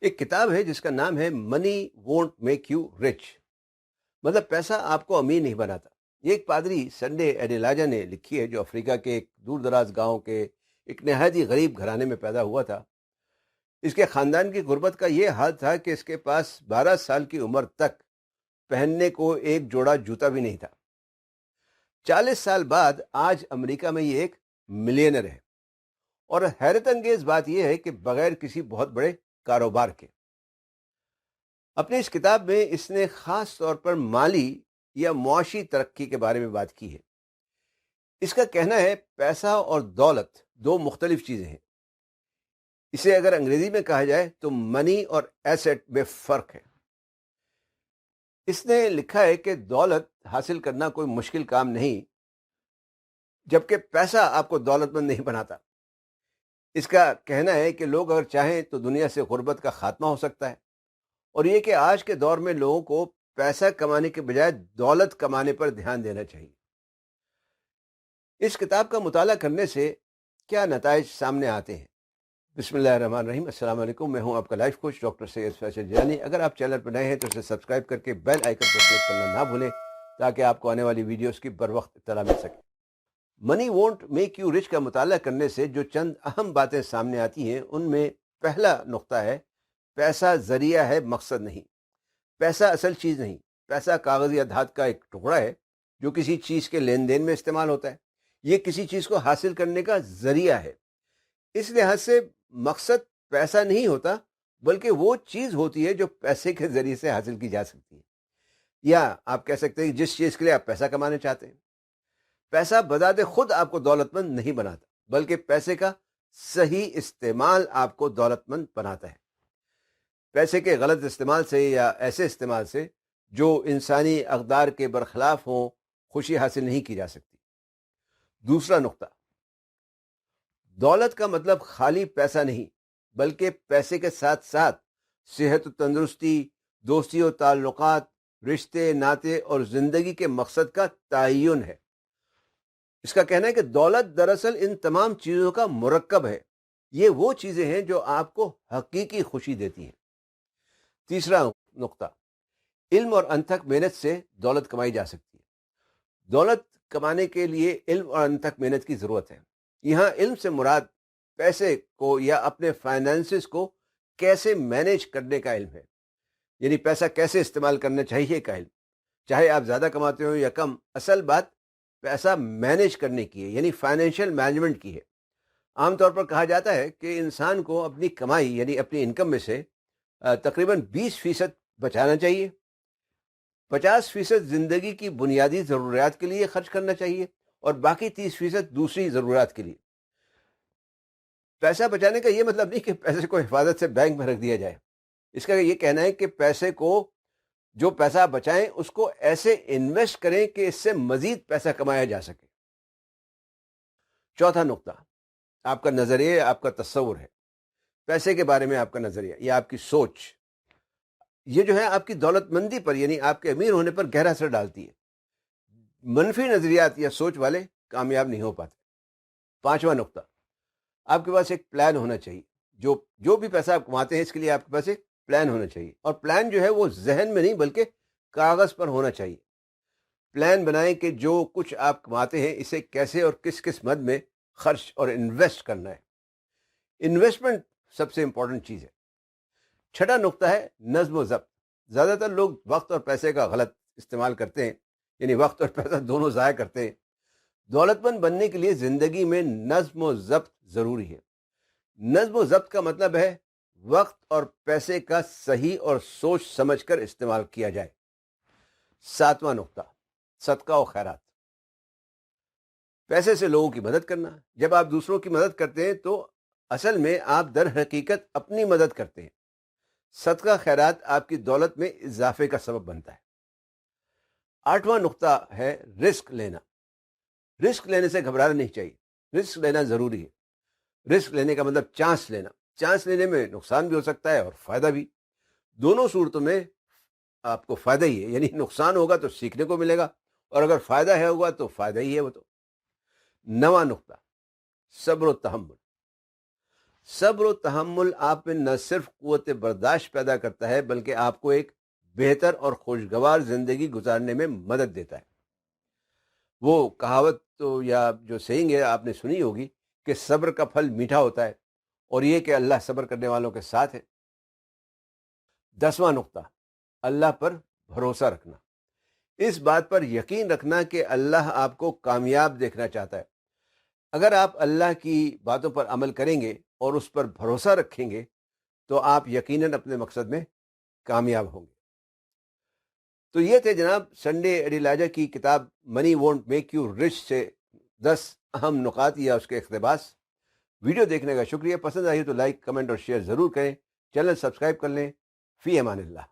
ایک کتاب ہے جس کا نام ہے منی وونٹ میک یو رچ، مطلب پیسہ آپ کو امیر نہیں بناتا۔ یہ ایک پادری سنڈے ایڈیلاجا نے لکھی ہے، جو افریقہ کے ایک دور دراز گاؤں کے ایک نہایت ہی غریب گھرانے میں پیدا ہوا تھا۔ اس کے خاندان کی غربت کا یہ حال تھا کہ اس کے پاس 12 سال کی عمر تک پہننے کو ایک جوڑا جوتا بھی نہیں تھا۔ 40 سال بعد آج امریکہ میں یہ ایک ملینر ہے، اور حیرت انگیز بات یہ ہے کہ بغیر کسی بہت بڑے کاروبار کے۔ اپنی اس کتاب میں اس نے خاص طور پر مالی یا معاشی ترقی کے بارے میں بات کی ہے۔ اس کا کہنا ہے پیسہ اور دولت دو مختلف چیزیں ہیں۔ اسے اگر انگریزی میں کہا جائے تو منی اور ایسٹ میں فرق ہے۔ اس نے لکھا ہے کہ دولت حاصل کرنا کوئی مشکل کام نہیں، جبکہ پیسہ آپ کو دولت مند نہیں بناتا۔ اس کا کہنا ہے کہ لوگ اگر چاہیں تو دنیا سے غربت کا خاتمہ ہو سکتا ہے، اور یہ کہ آج کے دور میں لوگوں کو پیسہ کمانے کے بجائے دولت کمانے پر دھیان دینا چاہیے۔ اس کتاب کا مطالعہ کرنے سے کیا نتائج سامنے آتے ہیں؟ بسم اللہ الرحمن الرحیم۔ السلام علیکم، میں ہوں آپ کا لائف کوچ ڈاکٹر سید فیصل جیلانی۔ اگر آپ چینل پر نئے ہیں تو اسے سبسکرائب کر کے بیل آئیکن پر کلک کرنا نہ بھولیں، تاکہ آپ کو آنے والی ویڈیوز کی بر وقت اطلاع مل سکے۔ منی وونٹ میک یو رچ کا مطالعہ کرنے سے جو چند اہم باتیں سامنے آتی ہیں، ان میں پہلا نقطہ ہے پیسہ ذریعہ ہے، مقصد نہیں۔ پیسہ اصل چیز نہیں، پیسہ کاغذ یا دھات کا ایک ٹکڑا ہے جو کسی چیز کے لین دین میں استعمال ہوتا ہے۔ یہ کسی چیز کو حاصل کرنے کا ذریعہ ہے۔ اس لحاظ سے مقصد پیسہ نہیں ہوتا، بلکہ وہ چیز ہوتی ہے جو پیسے کے ذریعے سے حاصل کی جا سکتی ہے، یا آپ کہہ سکتے ہیں جس چیز کے لیے آپ پیسہ کمانا چاہتے ہیں۔ پیسہ بذات خود آپ کو دولت مند نہیں بناتا، بلکہ پیسے کا صحیح استعمال آپ کو دولت مند بناتا ہے۔ پیسے کے غلط استعمال سے یا ایسے استعمال سے جو انسانی اقدار کے برخلاف ہوں، خوشی حاصل نہیں کی جا سکتی۔ دوسرا نقطہ، دولت کا مطلب خالی پیسہ نہیں، بلکہ پیسے کے ساتھ ساتھ صحت و تندرستی، دوستی و تعلقات، رشتے ناطے اور زندگی کے مقصد کا تعین ہے۔ اس کا کہنا ہے کہ دولت دراصل ان تمام چیزوں کا مرکب ہے۔ یہ وہ چیزیں ہیں جو آپ کو حقیقی خوشی دیتی ہیں۔ تیسرا نقطہ، علم اور انتھک محنت سے دولت کمائی جا سکتی ہے۔ دولت کمانے کے لیے علم اور انتھک محنت کی ضرورت ہے۔ یہاں علم سے مراد پیسے کو یا اپنے فائنانسز کو کیسے مینیج کرنے کا علم ہے، یعنی پیسہ کیسے استعمال کرنا چاہیے کا علم۔ چاہے آپ زیادہ کماتے ہو یا کم، اصل بات پیسہ مینیج کرنے کی ہے، یعنی فائنینشیل مینجمنٹ کی ہے۔ عام طور پر کہا جاتا ہے کہ انسان کو اپنی کمائی یعنی اپنی انکم میں سے تقریباً 20% بچانا چاہیے، 50% زندگی کی بنیادی ضروریات کے لیے خرچ کرنا چاہیے، اور باقی 30% دوسری ضرورات کے لیے۔ پیسہ بچانے کا یہ مطلب نہیں کہ پیسے کو حفاظت سے بینک میں رکھ دیا جائے۔ اس کا یہ کہنا ہے کہ پیسے کو، جو پیسہ آپ بچائیں، اس کو ایسے انویسٹ کریں کہ اس سے مزید پیسہ کمایا جا سکے۔ چوتھا نقطہ، آپ کا نظریہ، آپ کا تصور ہے پیسے کے بارے میں، آپ کا نظریہ یا آپ کی سوچ، یہ جو ہے آپ کی دولت مندی پر، یعنی آپ کے امیر ہونے پر گہرا اثر ڈالتی ہے۔ منفی نظریات یا سوچ والے کامیاب نہیں ہو پاتے۔ پانچواں نقطہ، آپ کے پاس ایک پلان ہونا چاہیے۔ جو بھی پیسہ آپ کماتے ہیں، اس کے لیے آپ کے پاس ایک پلان ہونا چاہیے، اور پلان جو ہے وہ ذہن میں نہیں بلکہ کاغذ پر ہونا چاہیے۔ پلان بنائیں کہ جو کچھ آپ کماتے ہیں اسے کیسے اور کس کس مد میں خرچ اور انویسٹ کرنا ہے۔ انویسٹمنٹ سب سے امپورٹنٹ چیز ہے۔ چھٹا نقطہ ہے نظم و ضبط۔ زیادہ تر لوگ وقت اور پیسے کا غلط استعمال کرتے ہیں، یعنی وقت اور پیسہ دونوں ضائع کرتے ہیں۔ دولت مند بننے کے لیے زندگی میں نظم و ضبط ضروری ہے۔ نظم و ضبط کا مطلب ہے وقت اور پیسے کا صحیح اور سوچ سمجھ کر استعمال کیا جائے۔ ساتواں نقطہ، صدقہ و خیرات۔ پیسے سے لوگوں کی مدد کرنا۔ جب آپ دوسروں کی مدد کرتے ہیں تو اصل میں آپ در حقیقت اپنی مدد کرتے ہیں۔ صدقہ خیرات آپ کی دولت میں اضافے کا سبب بنتا ہے۔ آٹھواں نقطہ ہے رسک لینا۔ رسک لینے سے گھبرانا نہیں چاہیے، رسک لینا ضروری ہے۔ رسک لینے کا مطلب چانس لینا۔ چانس لینے میں نقصان بھی ہو سکتا ہے اور فائدہ بھی۔ دونوں صورتوں میں آپ کو فائدہ ہی ہے، یعنی نقصان ہوگا تو سیکھنے کو ملے گا، اور اگر فائدہ ہے ہوگا تو فائدہ ہی ہے وہ تو۔ نواں نقطہ، صبر و تحمل۔ صبر و تحمل آپ میں نہ صرف قوت برداشت پیدا کرتا ہے بلکہ آپ کو ایک بہتر اور خوشگوار زندگی گزارنے میں مدد دیتا ہے۔ وہ کہاوت تو یا جو سینگ ہے آپ نے سنی ہوگی کہ صبر کا پھل میٹھا ہوتا ہے، اور یہ کہ اللہ صبر کرنے والوں کے ساتھ ہے۔ 10واں نقطہ، اللہ پر بھروسہ رکھنا۔ اس بات پر یقین رکھنا کہ اللہ آپ کو کامیاب دیکھنا چاہتا ہے۔ اگر آپ اللہ کی باتوں پر عمل کریں گے اور اس پر بھروسہ رکھیں گے تو آپ یقیناً اپنے مقصد میں کامیاب ہوں گے۔ تو یہ تھے جناب سنڈے ایڈیلاجا کی کتاب منی وونٹ میک یو رچ سے 10 اہم نکات یا اس کے اقتباس۔ ویڈیو دیکھنے کا شکریہ۔ پسند آئی تو لائک، کمنٹ اور شیئر ضرور کریں۔ چینل سبسکرائب کر لیں۔ فی امان اللہ۔